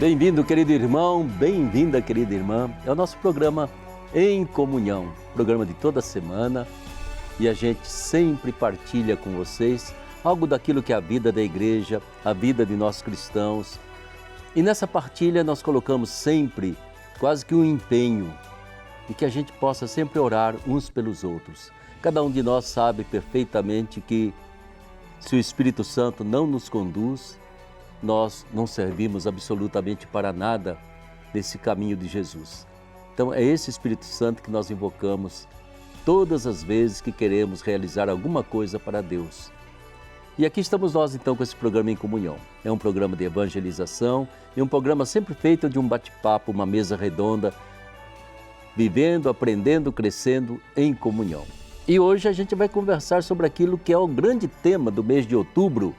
Bem-vindo, querido irmão, bem-vinda, querida irmã. É o nosso programa Em Comunhão, programa de toda semana, e a gente sempre partilha com vocês algo daquilo que é a vida da igreja, a vida de nós cristãos. E nessa partilha nós colocamos sempre quase que um empenho de que a gente possa sempre orar uns pelos outros. Cada um de nós sabe perfeitamente que se o Espírito Santo não nos conduz, nós não servimos absolutamente para nada nesse caminho de Jesus. Então é esse Espírito Santo que nós invocamos todas as vezes que queremos realizar alguma coisa para Deus. E aqui estamos nós então com esse programa Em Comunhão. É um programa de evangelização e um programa sempre feito de um bate-papo, uma mesa redonda, vivendo, aprendendo, crescendo em comunhão. E hoje a gente vai conversar sobre aquilo que é o grande tema do mês de outubro,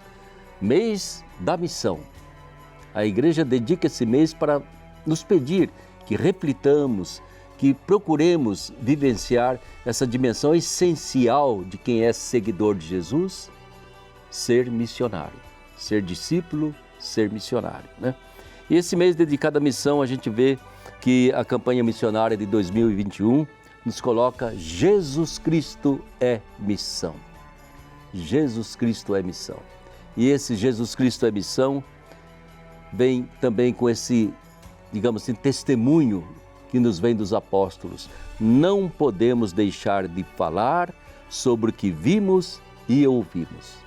mês da missão. A igreja dedica esse mês para nos pedir que reflitamos, que procuremos vivenciar essa dimensão essencial de quem é seguidor de Jesus, ser missionário, ser discípulo, ser missionário, né? E esse mês dedicado à missão, a gente vê que a campanha missionária de 2021 nos coloca Jesus Cristo é missão. Jesus Cristo é missão. E esse Jesus Cristo é missão vem também com esse, digamos assim, testemunho que nos vem dos apóstolos. Não podemos deixar de falar sobre o que vimos e ouvimos.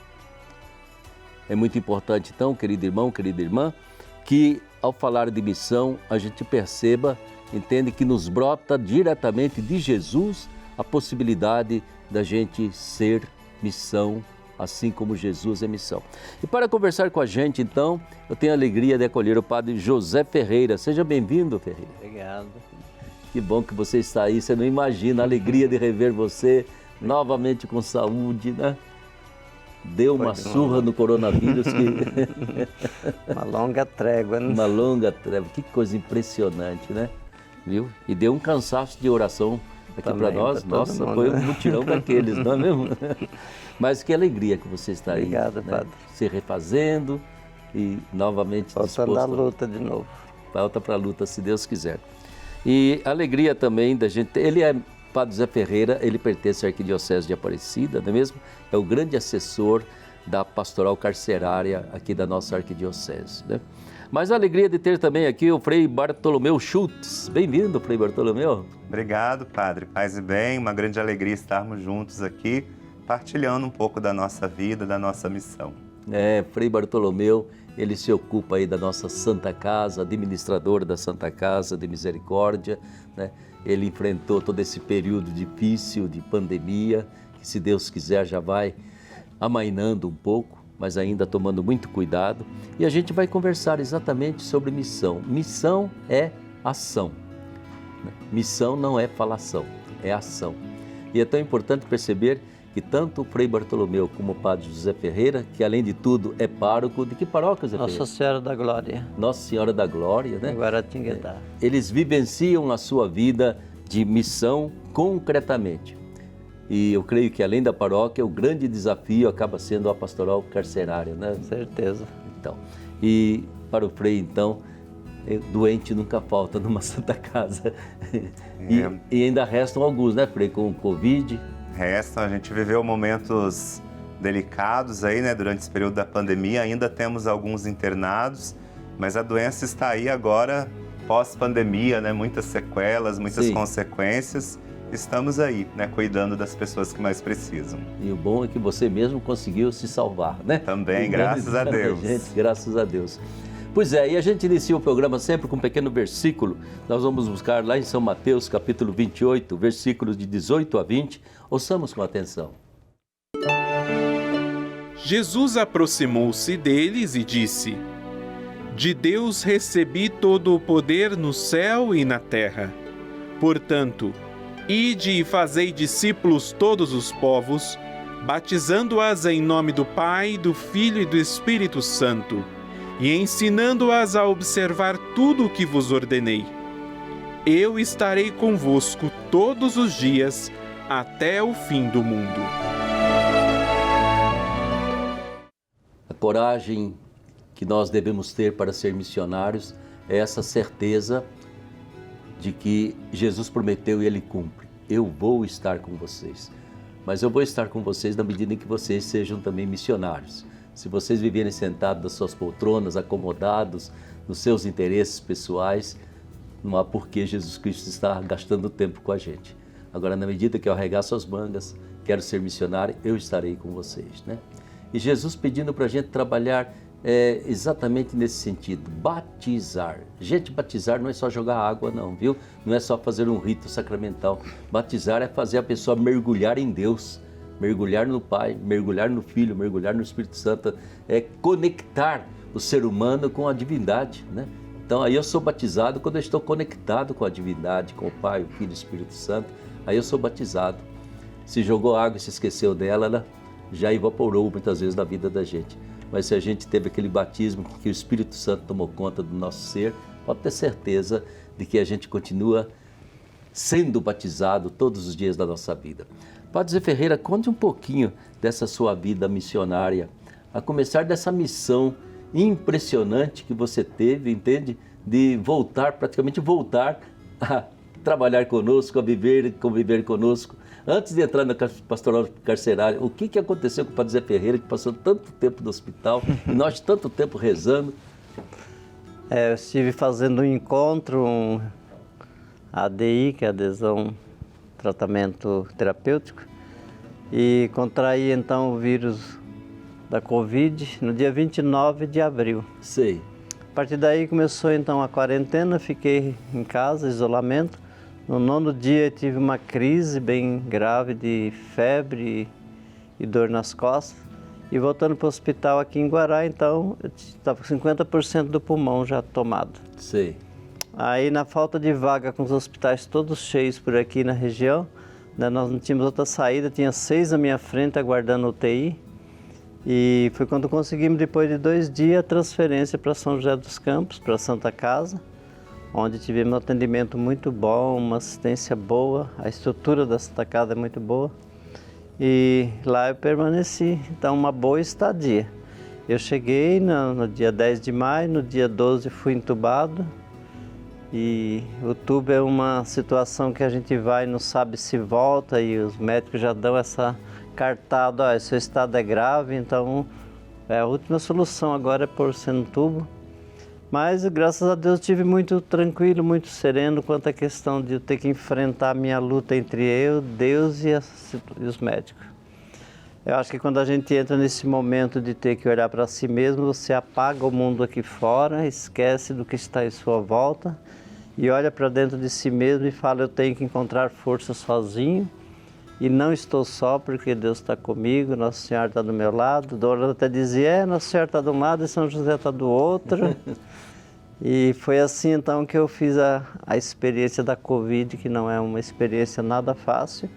É muito importante, então, querido irmão, querida irmã, que ao falar de missão, a gente perceba, entende que nos brota diretamente de Jesus a possibilidade da gente ser missão, assim como Jesus é missão. E para conversar com a gente, então, eu tenho a alegria de acolher o padre José Ferreira. Seja bem-vindo, Ferreira. Obrigado. Que bom que você está aí, você não imagina a alegria de rever você novamente com saúde, né? Deu uma surra no coronavírus que... Uma longa trégua, né? Uma longa trégua, que coisa impressionante, né? Viu? E deu um cansaço de oração aqui para nós. Nossa, foi um mutirão daqueles, não é mesmo? Mas que alegria que você está aí. Obrigado, né? padre. Se refazendo e novamente disposto. Voltando à luta de novo. Volta para a luta, se Deus quiser. E alegria também da gente... Ele é Padre José Ferreira, ele pertence à Arquidiocese de Aparecida, não é mesmo? É o grande assessor da pastoral carcerária aqui da nossa Arquidiocese, né? Mas a alegria de ter também aqui o Frei Bartolomeu Schultz. Bem-vindo, Frei Bartolomeu. Obrigado, Padre. Paz e bem, uma grande alegria estarmos juntos aqui, partilhando um pouco da nossa vida, da nossa missão. Frei Bartolomeu, ele se ocupa aí da nossa Santa Casa, administrador da Santa Casa de Misericórdia, né? Ele enfrentou todo esse período difícil de pandemia, que se Deus quiser já vai amainando um pouco, mas ainda tomando muito cuidado. E a gente vai conversar exatamente sobre missão. Missão é ação. Missão não é falação, é ação. E é tão importante perceber que tanto o Frei Bartolomeu como o Padre José Ferreira, que além de tudo é pároco, de que paróquia, Zé Ferreira? Nossa Senhora da Glória. Nossa Senhora da Glória, né? Guaratinguetá. Eles vivenciam a sua vida de missão concretamente. E eu creio que além da paróquia, o grande desafio acaba sendo a pastoral carcerária, né? Com certeza. Então, e para o Frei, então, doente nunca falta numa Santa Casa. E ainda restam alguns, né, Frei, com Covid. Restam, a gente viveu momentos delicados aí, né, durante esse período da pandemia, ainda temos alguns internados, mas a doença está aí agora, pós-pandemia, né, muitas sequelas, muitas consequências, estamos aí, né, cuidando das pessoas que mais precisam. E o bom é que você mesmo conseguiu se salvar, né? Também, graças a Deus. Gente, graças a Deus. Pois é, e a gente inicia o programa sempre com um pequeno versículo. Nós vamos buscar lá em São Mateus, capítulo 28, versículos de 18 a 20. Ouçamos com atenção. Jesus aproximou-se deles e disse: De Deus recebi todo o poder no céu e na terra. Portanto, ide e fazei discípulos todos os povos, batizando-as em nome do Pai, do Filho e do Espírito Santo, e ensinando-as a observar tudo o que vos ordenei. Eu estarei convosco todos os dias, até o fim do mundo. A coragem que nós devemos ter para ser missionários é essa certeza de que Jesus prometeu e Ele cumpre. Eu vou estar com vocês, mas eu vou estar com vocês na medida em que vocês sejam também missionários. Se vocês viverem sentados nas suas poltronas, acomodados nos seus interesses pessoais, não há por que Jesus Cristo estar gastando tempo com a gente. Agora, na medida que eu arregaço as mangas, quero ser missionário, eu estarei com vocês, né? E Jesus pedindo para a gente trabalhar exatamente nesse sentido, batizar. Gente, batizar não é só jogar água não, viu? Não é só fazer um rito sacramental. Batizar é fazer a pessoa mergulhar em Deus, mergulhar no Pai, mergulhar no Filho, mergulhar no Espírito Santo, é conectar o ser humano com a divindade, né? Então aí eu sou batizado quando eu estou conectado com a divindade, com o Pai, o Filho e o Espírito Santo, aí eu sou batizado. Se jogou água e se esqueceu dela, ela já evaporou muitas vezes na vida da gente. Mas se a gente teve aquele batismo que o Espírito Santo tomou conta do nosso ser, pode ter certeza de que a gente continua sendo batizado todos os dias da nossa vida. Padre Zé Ferreira, conte um pouquinho dessa sua vida missionária, a começar dessa missão impressionante que você teve, entende? De praticamente voltar a trabalhar conosco, a conviver conosco. Antes de entrar na pastoral carcerária, o que aconteceu com o Padre Zé Ferreira, que passou tanto tempo no hospital, e nós tanto tempo rezando? Eu estive fazendo um encontro, um ADI, que é adesão tratamento terapêutico, e contraí então o vírus da Covid no dia 29 de abril. Sei. A partir daí começou então a quarentena, fiquei em casa, isolamento. No 9º dia tive uma crise bem grave de febre e dor nas costas. E voltando para o hospital aqui em Guará, então, eu estava com 50% do pulmão já tomado. Sei. Aí, na falta de vaga, com os hospitais todos cheios por aqui na região, né, nós não tínhamos outra saída, tinha 6 à minha frente aguardando UTI. E foi quando conseguimos, depois de 2 dias, a transferência para São José dos Campos, para a Santa Casa, onde tivemos um atendimento muito bom, uma assistência boa, a estrutura da Santa Casa é muito boa. E lá eu permaneci, então uma boa estadia. Eu cheguei no dia 10 de maio, no dia 12 fui entubado. E o tubo é uma situação que a gente vai e não sabe se volta, e os médicos já dão essa cartada, seu estado é grave, então a última solução agora é pôr você no tubo. Mas, graças a Deus, estive muito tranquilo, muito sereno quanto à questão de eu ter que enfrentar a minha luta entre eu, Deus e os médicos. Eu acho que quando a gente entra nesse momento de ter que olhar para si mesmo, você apaga o mundo aqui fora, esquece do que está em sua volta e olha para dentro de si mesmo e fala, eu tenho que encontrar força sozinho e não estou só porque Deus está comigo, Nossa Senhora está do meu lado. Dora até dizia, Nossa Senhora está de um lado e São José está do outro. E foi assim então que eu fiz a experiência da Covid, que não é uma experiência nada fácil.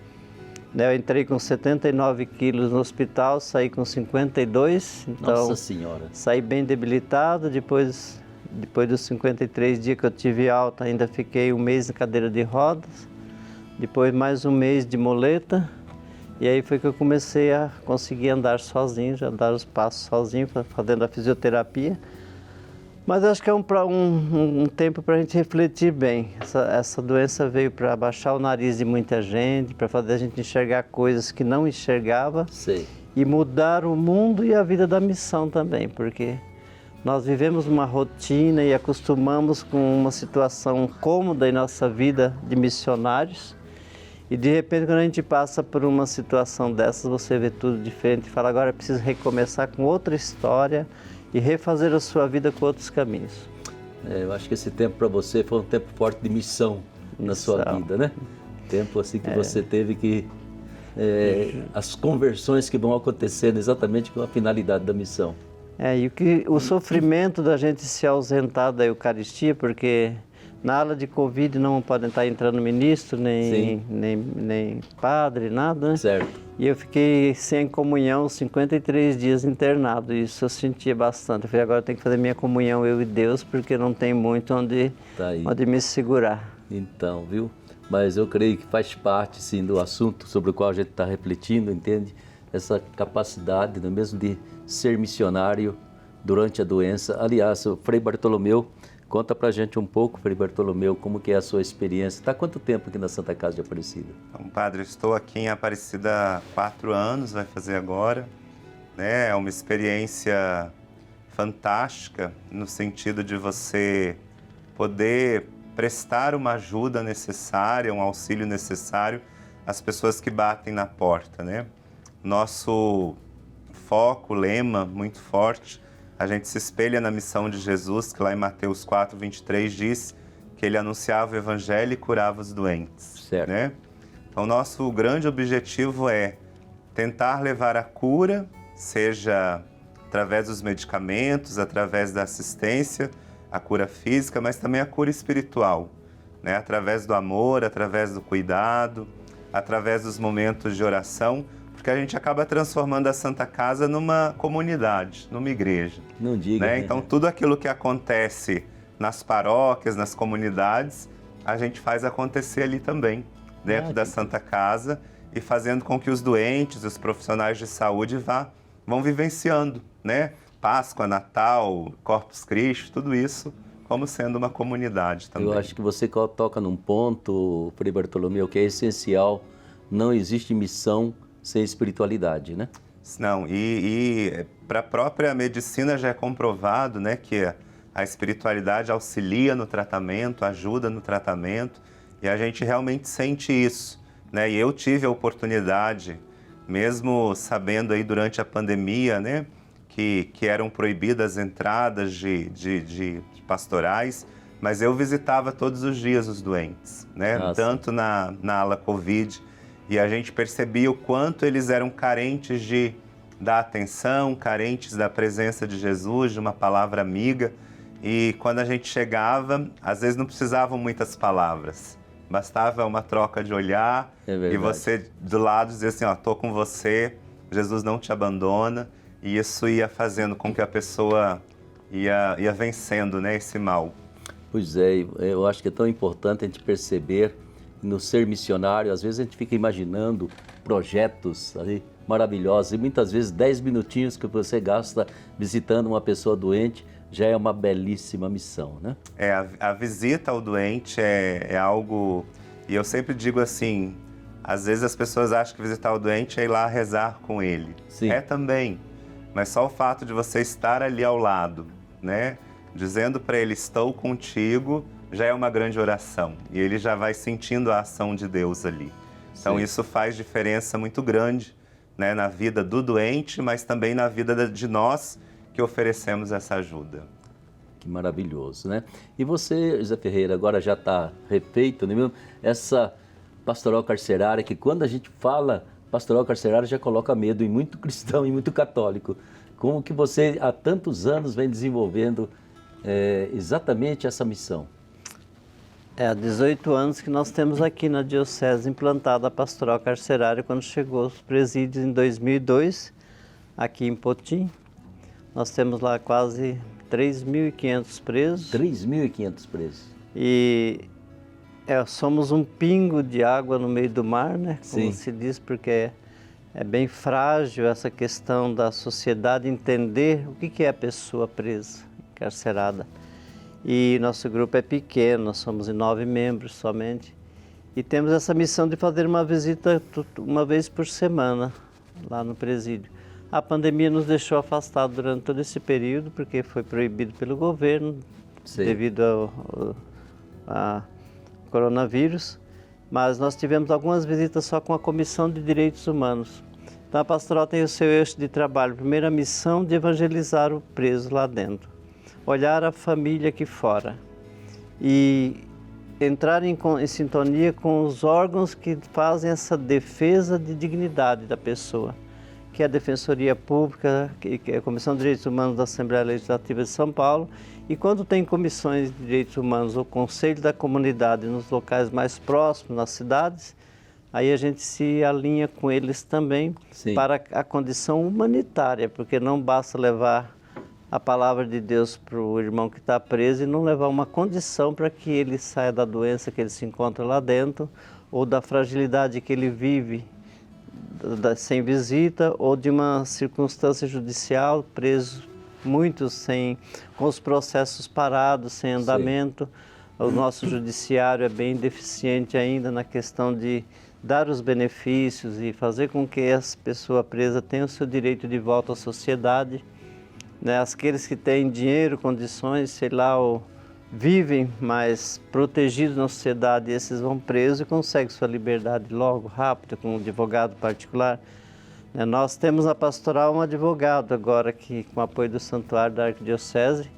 Eu entrei com 79 quilos no hospital, saí com 52, então Nossa Senhora. Saí bem debilitado. Depois dos 53 dias que eu tive alta, ainda fiquei 1 mês em cadeira de rodas, depois mais 1 mês de muleta, e aí foi que eu comecei a conseguir andar sozinho, já dar os passos sozinho, fazendo a fisioterapia. Mas acho que é um tempo para a gente refletir bem. Essa doença veio para abaixar o nariz de muita gente, para fazer a gente enxergar coisas que não enxergava. Sei. E mudar o mundo e a vida da missão também, porque nós vivemos uma rotina e acostumamos com uma situação cômoda em nossa vida de missionários. E de repente, quando a gente passa por uma situação dessas, você vê tudo diferente e fala, agora é preciso recomeçar com outra história e refazer a sua vida com outros caminhos. Eu acho que esse tempo para você foi um tempo forte de missão na sua vida, né? Tempo assim que você teve que... as conversões que vão acontecendo exatamente com a finalidade da missão. E o sofrimento da gente se ausentar da Eucaristia, porque na ala de Covid não podem estar entrando ministro, nem padre, nada, né? Certo. E eu fiquei sem comunhão 53 dias internado, e isso eu sentia bastante. Eu falei, agora eu tenho que fazer minha comunhão, eu e Deus, porque não tem muito onde me segurar. Então, viu? Mas eu creio que faz parte, sim, do assunto sobre o qual a gente está refletindo, entende? Essa capacidade, não é mesmo, de ser missionário durante a doença. Aliás, o Frei Bartolomeu, Conta pra gente um pouco, Frei Bartolomeu, como que é a sua experiência. Está há quanto tempo aqui na Santa Casa de Aparecida? Então, padre, estou aqui em Aparecida há 4 anos, vai fazer agora. Né? É uma experiência fantástica no sentido de você poder prestar uma ajuda necessária, um auxílio necessário às pessoas que batem na porta, né? Nosso foco, lema muito forte, a gente se espelha na missão de Jesus, que lá em Mateus 4:23 diz que ele anunciava o evangelho e curava os doentes. Certo. Né? Então, nosso grande objetivo é tentar levar a cura, seja através dos medicamentos, através da assistência, a cura física, mas também a cura espiritual, né? Através do amor, através do cuidado, através dos momentos de oração, porque a gente acaba transformando a Santa Casa numa comunidade, numa igreja. Não diga. Né? Então, tudo aquilo que acontece nas paróquias, nas comunidades, a gente faz acontecer ali também, dentro da Santa Casa, e fazendo com que os doentes, os profissionais de saúde vão vivenciando, né? Páscoa, Natal, Corpus Christi, tudo isso como sendo uma comunidade também. Eu acho que você toca num ponto, Frei Bartolomeu, que é essencial. Não existe missão sem espiritualidade, né? Não, e para a própria medicina já é comprovado, né, que a espiritualidade auxilia no tratamento, ajuda no tratamento, e a gente realmente sente isso, né? E eu tive a oportunidade, mesmo sabendo aí durante a pandemia, né, que eram proibidas entradas de pastorais, mas eu visitava todos os dias os doentes, né? Tanto na ala Covid, e a gente percebia o quanto eles eram carentes da atenção, carentes da presença de Jesus, de uma palavra amiga. E quando a gente chegava, às vezes não precisavam muitas palavras. Bastava uma troca de olhar e você do lado dizer assim, ó, tô com você, Jesus não te abandona. E isso ia fazendo com que a pessoa ia vencendo, né, esse mal. Pois é, eu acho que é tão importante a gente perceber no ser missionário. Às vezes a gente fica imaginando projetos ali maravilhosos e muitas vezes 10 minutinhos que você gasta visitando uma pessoa doente já é uma belíssima missão, né? A visita ao doente é algo, e eu sempre digo assim, às vezes as pessoas acham que visitar o doente é ir lá rezar com ele. Sim. É também, mas só o fato de você estar ali ao lado, né? Dizendo para ele, estou contigo, já é uma grande oração. E ele já vai sentindo a ação de Deus ali. Então, Sim. Isso faz diferença muito grande, né, na vida do doente, mas também na vida de nós que oferecemos essa ajuda. Que maravilhoso, né? E você, José Ferreira, agora já está refeito, não é mesmo? Essa pastoral carcerária, que quando a gente fala pastoral carcerária já coloca medo em muito cristão e muito católico. Como que você há tantos anos vem desenvolvendo exatamente essa missão? Há 18 anos que nós temos aqui na Diocese implantada a pastoral carcerária, quando chegou os presídios em 2002, aqui em Potim. Nós temos lá quase 3.500 presos. 3.500 presos. E somos um pingo de água no meio do mar, né? Como Sim. se diz, porque é bem frágil essa questão da sociedade entender o que é a pessoa presa, encarcerada. E nosso grupo é pequeno, nós somos em 9 membros somente. E temos essa missão de fazer uma visita uma vez por semana lá no presídio. A pandemia nos deixou afastados durante todo esse período, porque foi proibido pelo governo, Sim. devido ao coronavírus. Mas nós tivemos algumas visitas só com a Comissão de Direitos Humanos. Então a pastoral tem o seu eixo de trabalho. Primeira missão de evangelizar o preso lá dentro. Olhar a família aqui fora e entrar em sintonia com os órgãos que fazem essa defesa de dignidade da pessoa, que é a Defensoria Pública, que é a Comissão de Direitos Humanos da Assembleia Legislativa de São Paulo. E quando tem comissões de direitos humanos ou Conselho da Comunidade nos locais mais próximos, nas cidades, aí a gente se alinha com eles também. Sim. Para a condição humanitária, porque não basta levar a palavra de Deus para o irmão que está preso e não levar uma condição para que ele saia da doença que ele se encontra lá dentro, ou da fragilidade que ele vive sem visita, ou de uma circunstância judicial, preso muitos com os processos parados, sem andamento. O nosso judiciário é bem deficiente ainda na questão de dar os benefícios e fazer com que essa pessoa presa tenha o seu direito de volta à sociedade. Né? Aqueles que têm dinheiro, condições, sei lá, ou vivem mais protegidos na sociedade, esses vão presos e conseguem sua liberdade logo, rápido, com um advogado particular. Nós temos na pastoral um advogado agora, que, com o apoio do Santuário da Arquidiocese,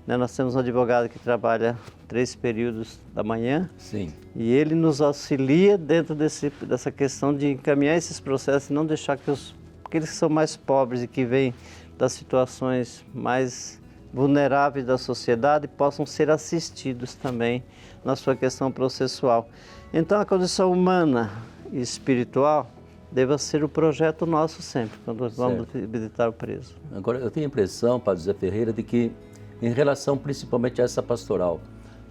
nós temos um advogado que trabalha 3 períodos da manhã. Sim. E ele nos auxilia dentro dessa questão de encaminhar esses processos e não deixar que aqueles que são mais pobres e que vêm das situações mais vulneráveis da sociedade possam ser assistidos também na sua questão processual. Então, a condição humana e espiritual deva ser o projeto nosso sempre, quando vamos visitar o preso. Agora, eu tenho a impressão, Padre José Ferreira, de que, em relação principalmente a essa pastoral,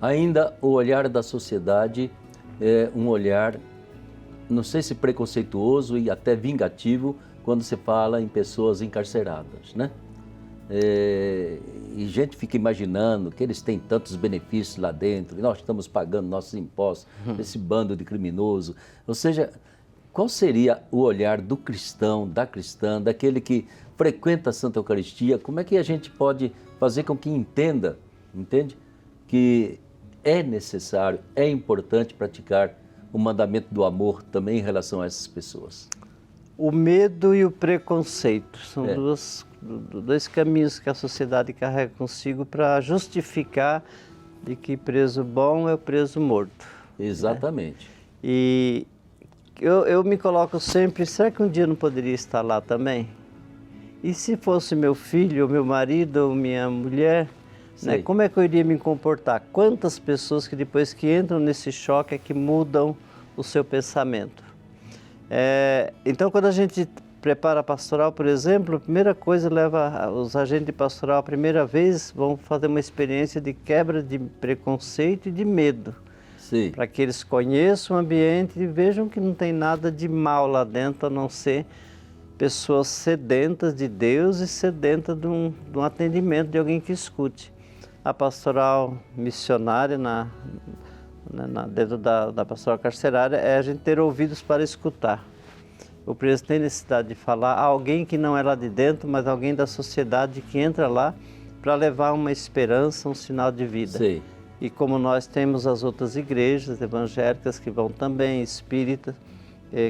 ainda o olhar da sociedade é um olhar, não sei se preconceituoso e até vingativo, quando se fala em pessoas encarceradas, né? E gente fica imaginando que eles têm tantos benefícios lá dentro, e nós estamos pagando nossos impostos, esse bando de criminoso. Ou seja, qual seria o olhar do cristão, da cristã, daquele que frequenta a Santa Eucaristia? Como é que a gente pode fazer com que entende, que é necessário, é importante praticar o mandamento do amor também em relação a essas pessoas? O medo e o preconceito são dois caminhos que a sociedade carrega consigo para justificar de que preso bom é o preso morto. Exatamente. Né? E eu me coloco sempre, será que um dia eu não poderia estar lá também? E se fosse meu filho, ou meu marido, ou minha mulher, né, como é que eu iria me comportar? Quantas pessoas que depois que entram nesse choque é que mudam o seu pensamento? Então, quando a gente prepara a pastoral, por exemplo, a primeira coisa leva os agentes de pastoral, a primeira vez, vão fazer uma experiência de quebra de preconceito e de medo. Para que eles conheçam o ambiente e vejam que não tem nada de mal lá dentro, a não ser pessoas sedentas de Deus e sedentas de um atendimento de alguém que escute. A pastoral missionária dentro da pastoral carcerária é a gente ter ouvidos para escutar. O preso tem necessidade de falar a alguém que não é lá de dentro, mas alguém da sociedade que entra lá para levar uma esperança, um sinal de vida. Sim. E como nós temos as outras igrejas evangélicas que vão também, espíritas,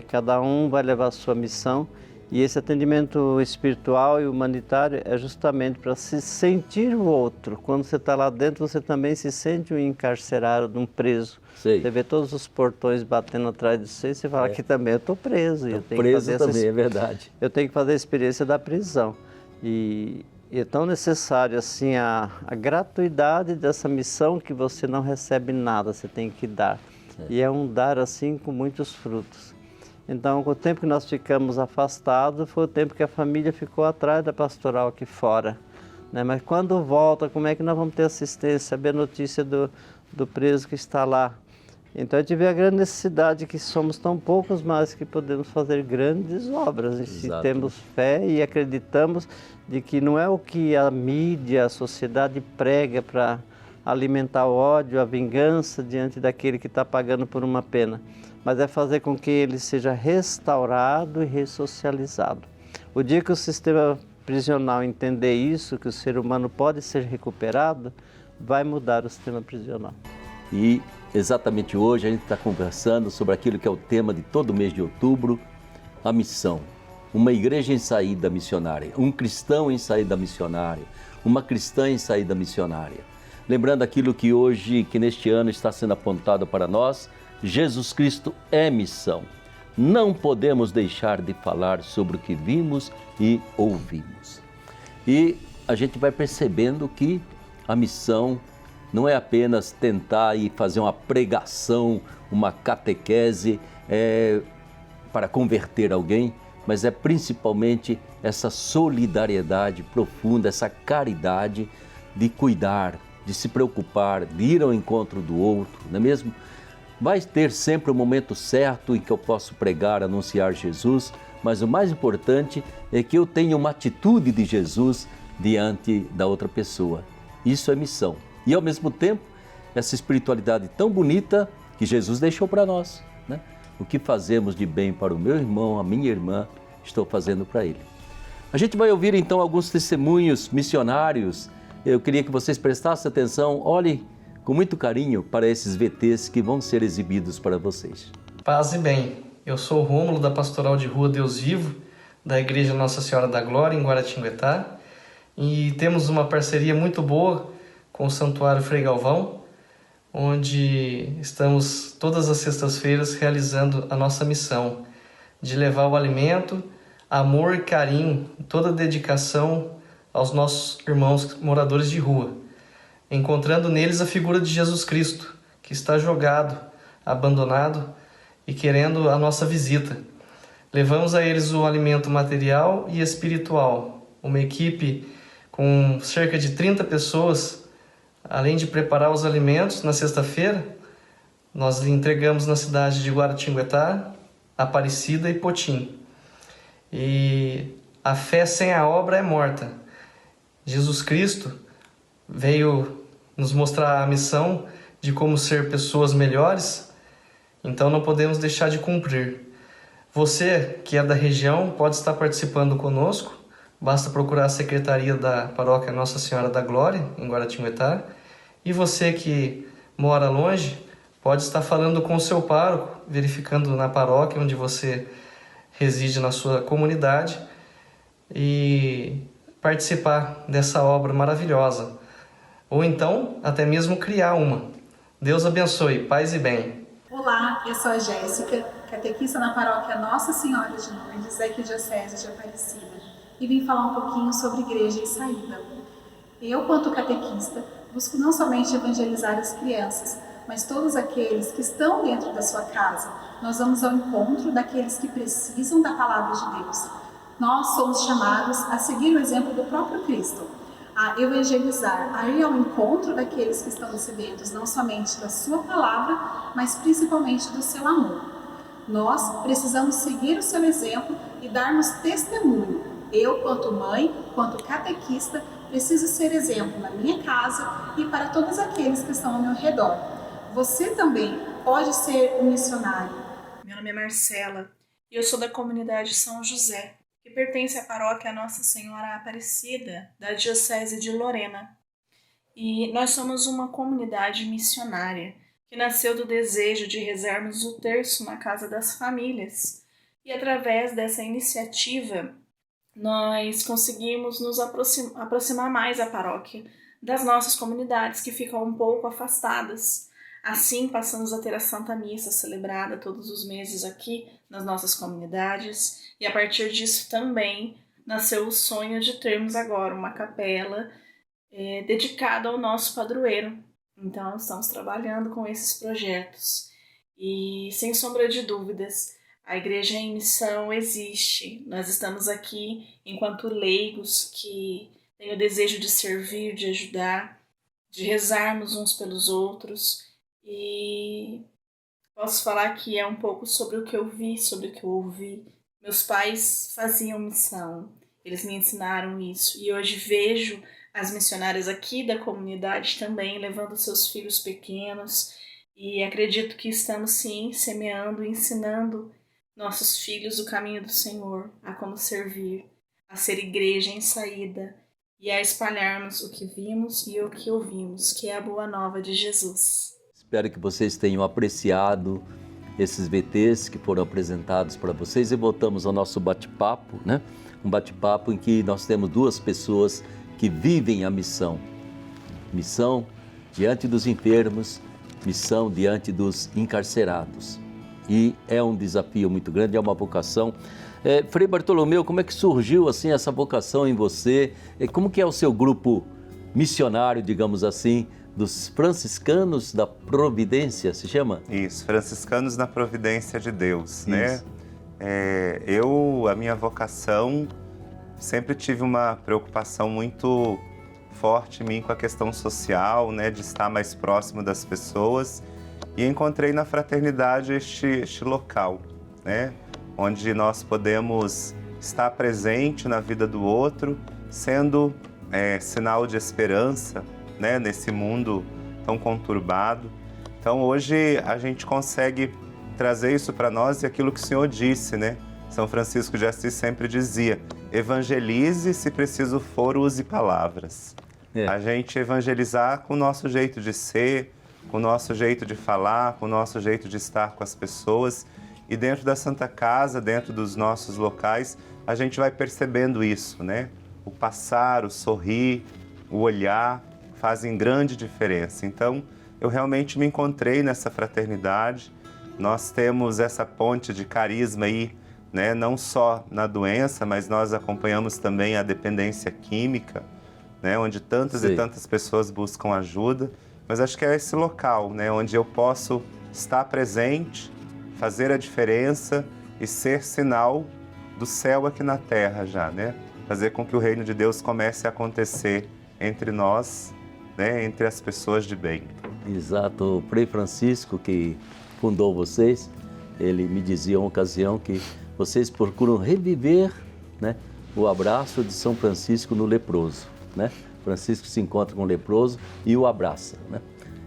cada um vai levar a sua missão. E esse atendimento espiritual e humanitário é justamente para se sentir o outro. Quando você está lá dentro, você também se sente um encarcerado, um preso. Sei. Você vê todos os portões batendo atrás de você e você fala, aqui também eu estou preso. Estou preso também, é verdade. Eu tenho que fazer a experiência da prisão. E é tão necessário assim a gratuidade dessa missão que você não recebe nada, você tem que dar. E é um dar assim com muitos frutos. Então, o tempo que nós ficamos afastados foi o tempo que a família ficou atrás da pastoral aqui fora. Né? Mas quando volta, como é que nós vamos ter assistência, saber a notícia do preso que está lá? Então, a gente vê a grande necessidade que somos tão poucos, mas que podemos fazer grandes obras. E se temos fé e acreditamos de que não é o que a mídia, a sociedade prega para alimentar o ódio, a vingança diante daquele que está pagando por uma pena, mas é fazer com que ele seja restaurado e ressocializado. O dia que o sistema prisional entender isso, que o ser humano pode ser recuperado, vai mudar o sistema prisional. E exatamente hoje a gente está conversando sobre aquilo que é o tema de todo mês de outubro, a missão. Uma igreja em saída missionária, um cristão em saída missionária, uma cristã em saída missionária. Lembrando aquilo que hoje, que neste ano está sendo apontado para nós, Jesus Cristo é missão. Não podemos deixar de falar sobre o que vimos e ouvimos. E a gente vai percebendo que a missão não é apenas tentar ir fazer uma pregação, uma catequese para converter alguém, mas é principalmente essa solidariedade profunda, essa caridade de cuidar, de se preocupar, de ir ao encontro do outro, não é mesmo? Vai ter sempre o momento certo em que eu posso pregar, anunciar Jesus, mas o mais importante é que eu tenha uma atitude de Jesus diante da outra pessoa. Isso é missão. E ao mesmo tempo, essa espiritualidade tão bonita que Jesus deixou para nós, né? O que fazemos de bem para o meu irmão, a minha irmã, estou fazendo para ele. A gente vai ouvir então alguns testemunhos missionários. Eu queria que vocês prestassem atenção, olhem com muito carinho para esses VTs que vão ser exibidos para vocês. Paz e bem, eu sou o Rômulo da Pastoral de Rua Deus Vivo, da Igreja Nossa Senhora da Glória, em Guaratinguetá, e temos uma parceria muito boa com o Santuário Frei Galvão, onde estamos todas as sextas-feiras realizando a nossa missão de levar o alimento, amor e carinho, toda a dedicação aos nossos irmãos moradores de rua, encontrando neles a figura de Jesus Cristo, que está jogado, abandonado e querendo a nossa visita. Levamos a eles o alimento material e espiritual. Uma equipe com cerca de 30 pessoas, além de preparar os alimentos na sexta-feira, nós lhe entregamos na cidade de Guaratinguetá, Aparecida e Potim. E a fé sem a obra é morta. Jesus Cristo veio nos mostrar a missão de como ser pessoas melhores, então não podemos deixar de cumprir. Você, que é da região, pode estar participando conosco. Basta procurar a Secretaria da Paróquia Nossa Senhora da Glória, em Guaratinguetá. E você que mora longe, pode estar falando com o seu pároco, verificando na paróquia onde você reside na sua comunidade e participar dessa obra maravilhosa. Ou então, até mesmo criar uma. Deus abençoe, paz e bem. Olá, eu sou a Jéssica, catequista na paróquia Nossa Senhora de Lourdes, da Arquidiocese de Aparecida, e vim falar um pouquinho sobre Igreja em Saída. Eu, quanto catequista, busco não somente evangelizar as crianças, mas todos aqueles que estão dentro da sua casa. Nós vamos ao encontro daqueles que precisam da palavra de Deus. Nós somos chamados a seguir o exemplo do próprio Cristo, a evangelizar, a ir ao encontro daqueles que estão sedentos, não somente da sua palavra, mas principalmente do seu amor. Nós precisamos seguir o seu exemplo e darmos testemunho. Eu, quanto mãe, quanto catequista, preciso ser exemplo na minha casa e para todos aqueles que estão ao meu redor. Você também pode ser um missionário. Meu nome é Marcela e eu sou da comunidade São José, que pertence à paróquia Nossa Senhora Aparecida, da Diocese de Lorena. E nós somos uma comunidade missionária que nasceu do desejo de rezarmos o terço na casa das famílias. E através dessa iniciativa, nós conseguimos nos aproximar mais à paróquia das nossas comunidades que ficam um pouco afastadas. Assim, passamos a ter a Santa Missa celebrada todos os meses aqui nas nossas comunidades, e a partir disso também nasceu o sonho de termos agora uma capela dedicada ao nosso padroeiro. Então, estamos trabalhando com esses projetos e, sem sombra de dúvidas, a Igreja em Missão existe. Nós estamos aqui enquanto leigos que têm o desejo de servir, de ajudar, de rezarmos uns pelos outros. E posso falar que é um pouco sobre o que eu vi, sobre o que eu ouvi. Meus pais faziam missão, eles me ensinaram isso. E hoje vejo as missionárias aqui da comunidade também levando seus filhos pequenos. E acredito que estamos sim semeando e ensinando nossos filhos o caminho do Senhor, a como servir, a ser igreja em saída e a espalharmos o que vimos e o que ouvimos, que é a boa nova de Jesus. Espero que vocês tenham apreciado esses VTs que foram apresentados para vocês e voltamos ao nosso bate-papo, né? Um bate-papo em que nós temos duas pessoas que vivem a missão. Missão diante dos enfermos, missão diante dos encarcerados. E é um desafio muito grande, é uma vocação. Frei Bartolomeu, como é que surgiu assim essa vocação em você? Como que é o seu grupo missionário, digamos assim, dos franciscanos da Providência, se chama? Isso, franciscanos da Providência de Deus, Isso. né? A minha vocação, sempre tive uma preocupação muito forte em mim com a questão social, né? De estar mais próximo das pessoas. E encontrei na fraternidade este local, né? Onde nós podemos estar presente na vida do outro, sendo sinal de esperança, né, nesse mundo tão conturbado. Então hoje a gente consegue trazer isso para nós e aquilo que o Senhor disse, né? São Francisco de Assis sempre dizia: evangelize, se preciso for, use palavras. A gente evangelizar com o nosso jeito de ser, com o nosso jeito de falar, com o nosso jeito de estar com as pessoas. E dentro da Santa Casa, dentro dos nossos locais, a gente vai percebendo isso, né? O passar, o sorrir, o olhar fazem grande diferença. Então, eu realmente me encontrei nessa fraternidade. Nós temos essa ponte de carisma aí, né? Não só na doença, mas nós acompanhamos também a dependência química, né? Onde tantas e tantas pessoas buscam ajuda. Mas acho que é esse local, né? Onde eu posso estar presente, fazer a diferença e ser sinal do céu aqui na terra já, né? Fazer com que o reino de Deus comece a acontecer entre nós, né? Entre as pessoas de bem. Exato. O Frei Francisco, que fundou vocês, ele me dizia uma ocasião que vocês procuram reviver, né, o abraço de São Francisco no leproso, né? Francisco se encontra com o leproso e o abraça, né?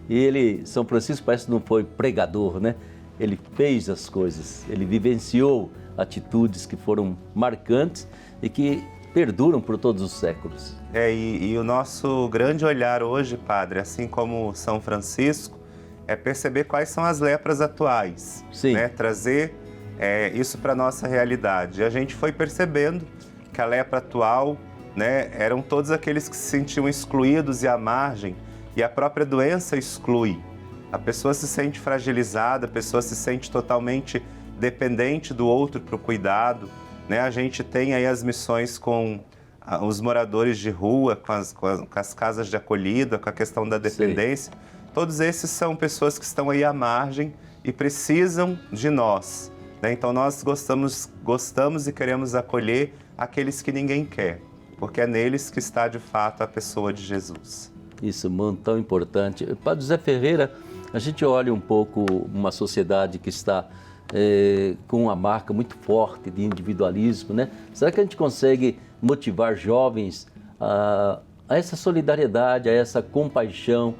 E São Francisco parece que não foi pregador, né? Ele fez as coisas, ele vivenciou atitudes que foram marcantes e que perduram por todos os séculos. E o nosso grande olhar hoje, Padre, assim como São Francisco, é perceber quais são as lepras atuais, né? Trazer isso para a nossa realidade. E a gente foi percebendo que a lepra atual, né, eram todos aqueles que se sentiam excluídos e à margem, e a própria doença exclui. A pessoa se sente fragilizada, a pessoa se sente totalmente dependente do outro para o cuidado, né? A gente tem aí as missões com os moradores de rua, com as casas de acolhida, com a questão da dependência. Todos esses são pessoas que estão aí à margem e precisam de nós, né? Então nós gostamos e queremos acolher aqueles que ninguém quer, porque é neles que está de fato a pessoa de Jesus. Isso, muito tão importante. Padre José Ferreira, a gente olha um pouco uma sociedade que está com uma marca muito forte de individualismo, né? Será que a gente consegue motivar jovens a essa solidariedade, a essa compaixão,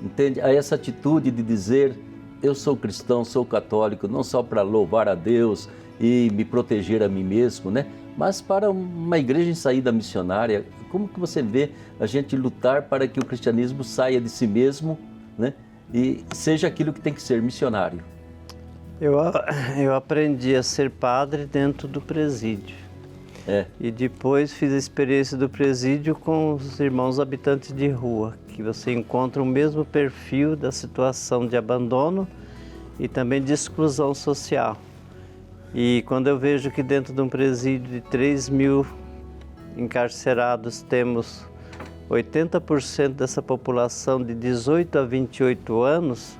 entende? A essa atitude de dizer: eu sou cristão, sou católico, não só para louvar a Deus e me proteger a mim mesmo, né? Mas para uma igreja em saída missionária. Como que você vê a gente lutar para que o cristianismo saia de si mesmo, né? E seja aquilo que tem que ser, missionário? Eu aprendi a ser padre dentro do presídio. E depois fiz a experiência do presídio com os irmãos habitantes de rua, que você encontra o mesmo perfil da situação de abandono e também de exclusão social. E quando eu vejo que dentro de um presídio de 3.000 encarcerados temos 80% dessa população de 18 a 28 anos,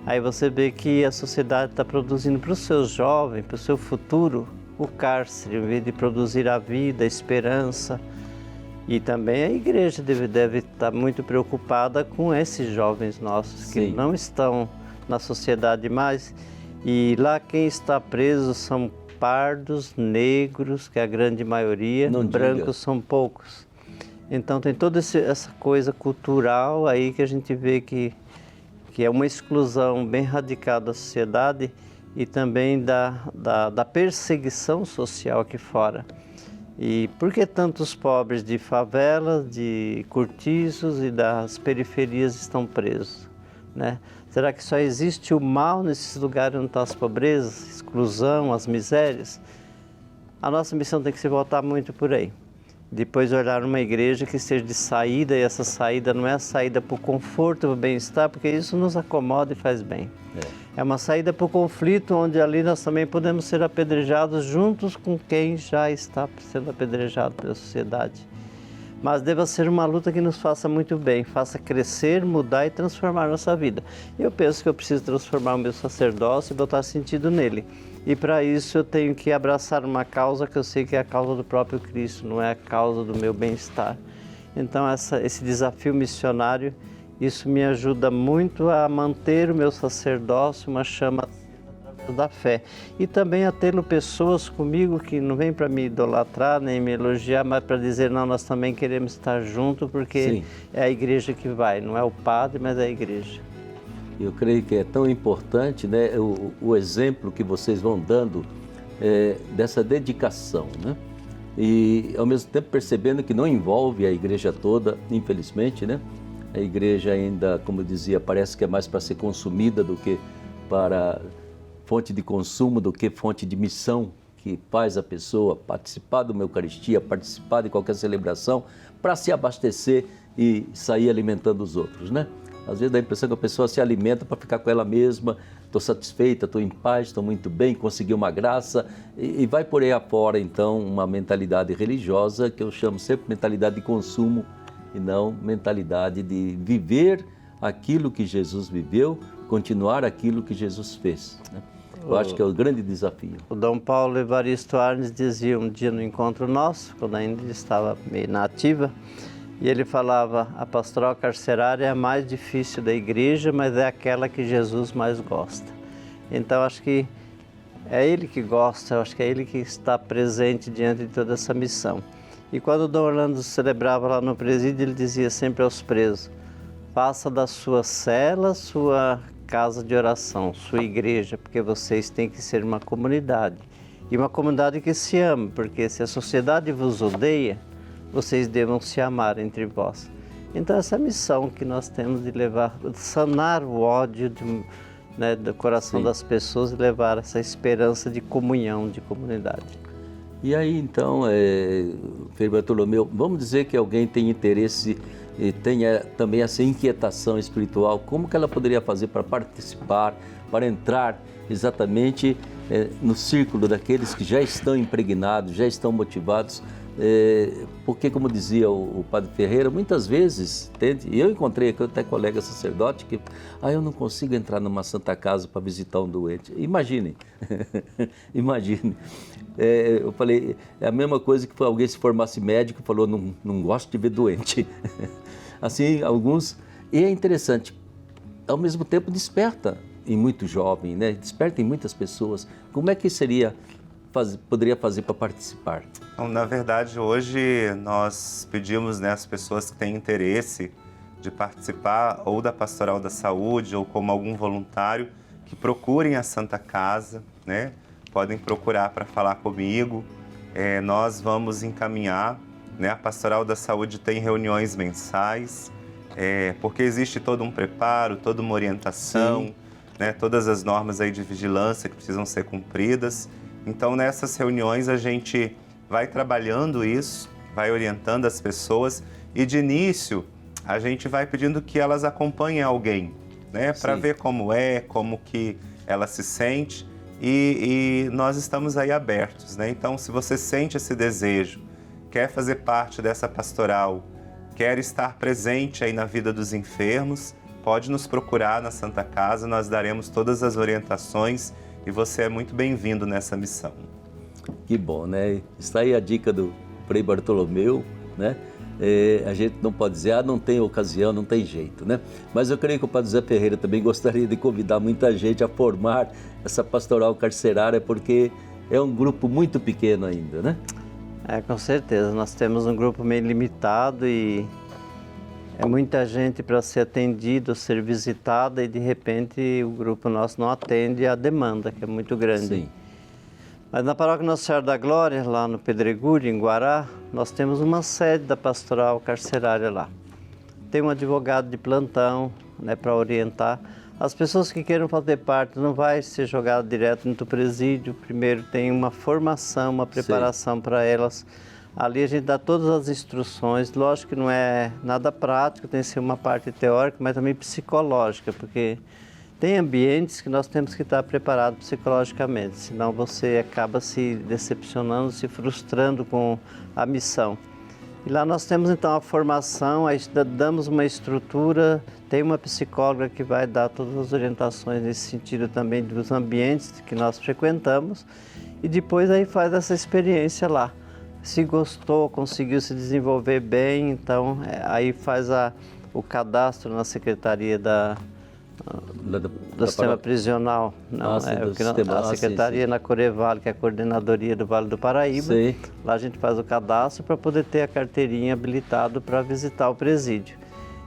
aí você vê que a sociedade está produzindo para os seus jovens, para o seu futuro, o cárcere, em vez de produzir a vida, a esperança. E também a igreja deve estar muito preocupada com esses jovens nossos que não estão na sociedade mais. E lá quem está preso são pardos, negros, que é a grande maioria, brancos são poucos. Então tem toda essa coisa cultural aí que a gente vê que é uma exclusão bem radical da sociedade e também da perseguição social aqui fora. E por que tantos pobres de favelas, de cortiços e das periferias estão presos, né? Será que só existe o mal nesses lugares onde estão as pobrezas, exclusão, as misérias? A nossa missão tem que se voltar muito por aí. Depois olhar uma igreja que esteja de saída, e essa saída não é a saída para o conforto, para o bem-estar, porque isso nos acomoda e faz bem. É uma saída para o conflito, onde ali nós também podemos ser apedrejados juntos com quem já está sendo apedrejado pela sociedade. Mas deva ser uma luta que nos faça muito bem, faça crescer, mudar e transformar nossa vida. Eu penso que eu preciso transformar o meu sacerdócio e botar sentido nele. E para isso eu tenho que abraçar uma causa que eu sei que é a causa do próprio Cristo, não é a causa do meu bem-estar. Então esse desafio missionário, isso me ajuda muito a manter o meu sacerdócio, uma chama através da fé. E também a tê-lo pessoas comigo que não vêm para me idolatrar, nem me elogiar, mas para dizer, não, nós também queremos estar juntos, porque Sim. é a igreja que vai, não é o padre, mas é a igreja. Eu creio que é tão importante, né, o exemplo que vocês vão dando dessa dedicação, né? E ao mesmo tempo percebendo que não envolve a igreja toda, infelizmente, né? A igreja ainda, como eu dizia, parece que é mais para ser consumida do que para fonte de consumo, do que fonte de missão, que faz a pessoa participar de uma Eucaristia, participar de qualquer celebração, para se abastecer e sair alimentando os outros, né? Às vezes dá a impressão que a pessoa se alimenta para ficar com ela mesma, estou satisfeita, estou em paz, estou muito bem, consegui uma graça, e vai por aí afora, então, uma mentalidade religiosa, que eu chamo sempre mentalidade de consumo, e não mentalidade de viver aquilo que Jesus viveu, continuar aquilo que Jesus fez, né? Eu acho que é o grande desafio. O Dom Paulo Evaristo Arnes dizia um dia no encontro nosso, quando ainda estava meio na ativa, e ele falava, a pastoral carcerária é a mais difícil da igreja, mas é aquela que Jesus mais gosta. Então, acho que é ele que gosta, acho que é ele que está presente diante de toda essa missão. E quando o Dom Orlando celebrava lá no presídio, ele dizia sempre aos presos, faça da sua cela sua casa de oração, sua igreja, porque vocês têm que ser uma comunidade. E uma comunidade que se ama, porque se a sociedade vos odeia, vocês devam se amar entre vós. Então essa missão que nós temos de levar, sanar o ódio do coração das pessoas e levar essa esperança de comunhão, de comunidade. E aí, então, Frei Bartolomeu, vamos dizer que alguém tem interesse e tenha também essa inquietação espiritual, como que ela poderia fazer para participar, para entrar exatamente no círculo daqueles que já estão impregnados, já estão motivados? Porque, como dizia o Padre Ferreira, muitas vezes, eu encontrei aqui até colega sacerdote que eu não consigo entrar numa Santa Casa para visitar um doente. Imaginem, imagine. Eu falei, é a mesma coisa que alguém se formasse médico e falou, não gosto de ver doente. Assim, alguns... E é interessante, ao mesmo tempo desperta em muito jovem, né? Desperta em muitas pessoas. Como é que poderia fazer para participar? Então, na verdade, hoje nós pedimos, né, às pessoas que têm interesse de participar ou da Pastoral da Saúde ou como algum voluntário, que procurem a Santa Casa, né? Podem procurar para falar comigo. Nós vamos encaminhar, né? A Pastoral da Saúde tem reuniões mensais, porque existe todo um preparo, toda uma orientação, né? Todas as normas aí de vigilância que precisam ser cumpridas. Então, nessas reuniões a gente vai trabalhando isso, vai orientando as pessoas e de início a gente vai pedindo que elas acompanhem alguém, né? Para ver como que ela se sente e nós estamos aí abertos, né? Então, se você sente esse desejo, quer fazer parte dessa pastoral, quer estar presente aí na vida dos enfermos, pode nos procurar na Santa Casa, nós daremos todas as orientações e você é muito bem-vindo nessa missão. Que bom, né? Está aí a dica do Frei Bartolomeu, né? A gente não pode dizer, não tem ocasião, não tem jeito, né? Mas eu creio que o Padre José Ferreira também gostaria de convidar muita gente a formar essa pastoral carcerária, porque é um grupo muito pequeno ainda, né? Com certeza. Nós temos um grupo meio limitado e é muita gente para ser atendido, ser visitada e de repente o grupo nosso não atende a demanda, que é muito grande. Sim. Mas na Paróquia Nossa Senhora da Glória, lá no Pedregulho, em Guará, nós temos uma sede da pastoral carcerária lá. Tem um advogado de plantão, né, para orientar. As pessoas que queiram fazer parte não vai ser jogado direto no presídio. Primeiro tem uma formação, uma preparação para elas. Ali a gente dá todas as instruções. Lógico que não é nada prático, tem que ser uma parte teórica, mas também psicológica, porque tem ambientes que nós temos que estar preparados psicologicamente, senão você acaba se decepcionando, se frustrando com a missão. E lá nós temos então a formação, damos uma estrutura, tem uma psicóloga que vai dar todas as orientações nesse sentido também dos ambientes que nós frequentamos e depois aí faz essa experiência lá. Se gostou, conseguiu se desenvolver bem, então aí faz o cadastro na Secretaria Do sistema prisional. Não, Ah, sim, do sistema. a Secretaria sim. na Coreval, que é a coordenadoria do Vale do Paraíba. Sim. Lá a gente faz o cadastro para poder ter a carteirinha habilitado para visitar o presídio.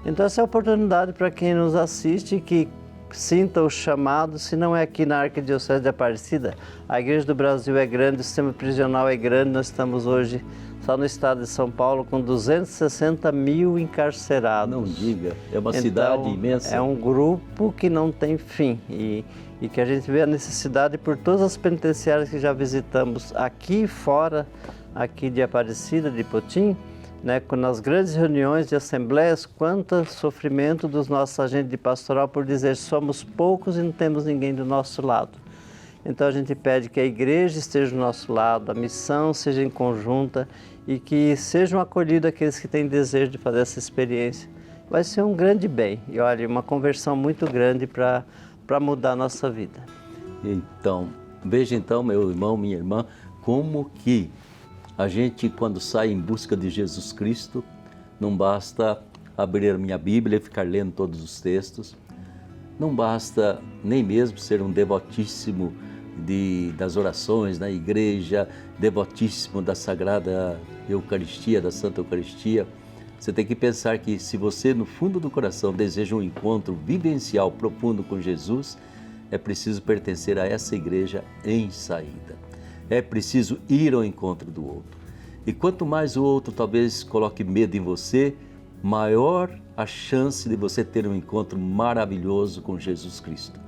Então essa é a oportunidade para quem nos assiste que sinta o chamado, se não é aqui na Arquidiocese de Aparecida. A Igreja do Brasil é grande, o sistema prisional é grande, nós estamos hoje só no estado de São Paulo com 260 mil encarcerados. Não diga, é uma cidade imensa. É um grupo que não tem fim e que a gente vê a necessidade por todas as penitenciárias que já visitamos aqui e fora, aqui de Aparecida, de Potim, né, nas grandes reuniões de assembleias, quanto sofrimento dos nossos agentes de pastoral por dizer somos poucos e não temos ninguém do nosso lado. Então a gente pede que a igreja esteja do nosso lado, a missão seja em conjunta e que sejam acolhidos aqueles que têm desejo de fazer essa experiência. Vai ser um grande bem e olha, uma conversão muito grande para mudar a nossa vida. Então, veja então, meu irmão, minha irmã, como que a gente, quando sai em busca de Jesus Cristo, não basta abrir a minha Bíblia e ficar lendo todos os textos, não basta nem mesmo ser um devotíssimo das orações na igreja, devotíssimo da Sagrada Eucaristia, da Santa Eucaristia. Você tem que pensar que se você, no fundo do coração, deseja um encontro vivencial profundo com Jesus, é preciso pertencer a essa igreja em saída. É preciso ir ao encontro do outro. E quanto mais o outro talvez coloque medo em você, maior a chance de você ter um encontro maravilhoso com Jesus Cristo.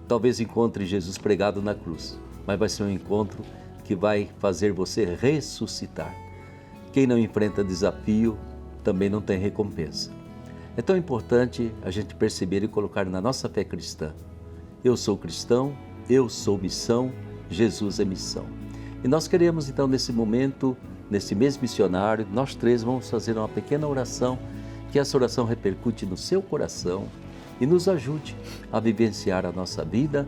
Talvez encontre Jesus pregado na cruz, mas vai ser um encontro que vai fazer você ressuscitar. Quem não enfrenta desafio também não tem recompensa. É tão importante a gente perceber e colocar na nossa fé cristã. Eu sou cristão, eu sou missão, Jesus é missão. E nós queremos então nesse momento, nesse mês missionário, nós três vamos fazer uma pequena oração, que essa oração repercute no seu coração e nos ajude a vivenciar a nossa vida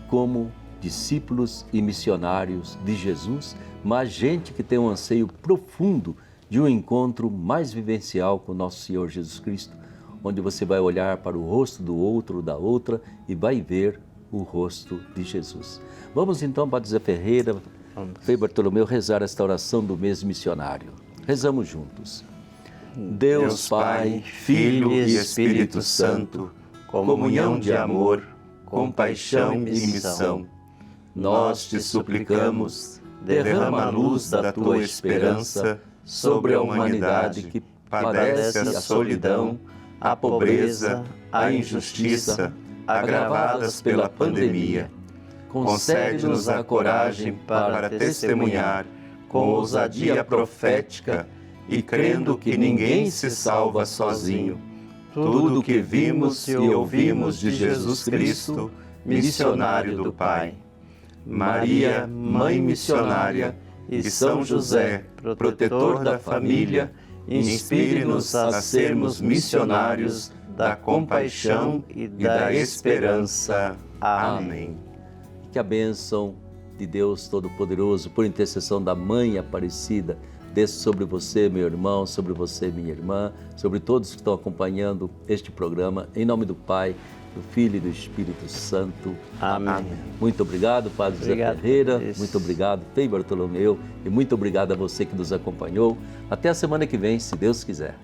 como discípulos e missionários de Jesus, mas gente que tem um anseio profundo de um encontro mais vivencial com nosso Senhor Jesus Cristo, onde você vai olhar para o rosto do outro, da outra e vai ver o rosto de Jesus. Vamos então, Padre Zé Ferreira, Frei Bartolomeu, rezar esta oração do mês missionário. Rezamos juntos. Deus Pai, Filho e Espírito Santo, comunhão de amor, compaixão e missão, nós te suplicamos, derrama a luz da tua esperança sobre a humanidade que padece a solidão, a pobreza, a injustiça, agravadas pela pandemia. Concede-nos a coragem para testemunhar com ousadia profética e crendo que ninguém se salva sozinho. Tudo o que vimos e ouvimos de Jesus Cristo, missionário do Pai. Maria, Mãe missionária, e São José, protetor da família, inspire-nos a sermos missionários da compaixão e da esperança. Amém. Que a bênção de Deus Todo-Poderoso, por intercessão da Mãe Aparecida, desça sobre você, meu irmão, sobre você, minha irmã, sobre todos que estão acompanhando este programa, em nome do Pai, do Filho e do Espírito Santo. Amém. Muito obrigado, Padre Zé Ferreira, muito obrigado, Frei Bartolomeu, e muito obrigado a você que nos acompanhou. Até a semana que vem, se Deus quiser.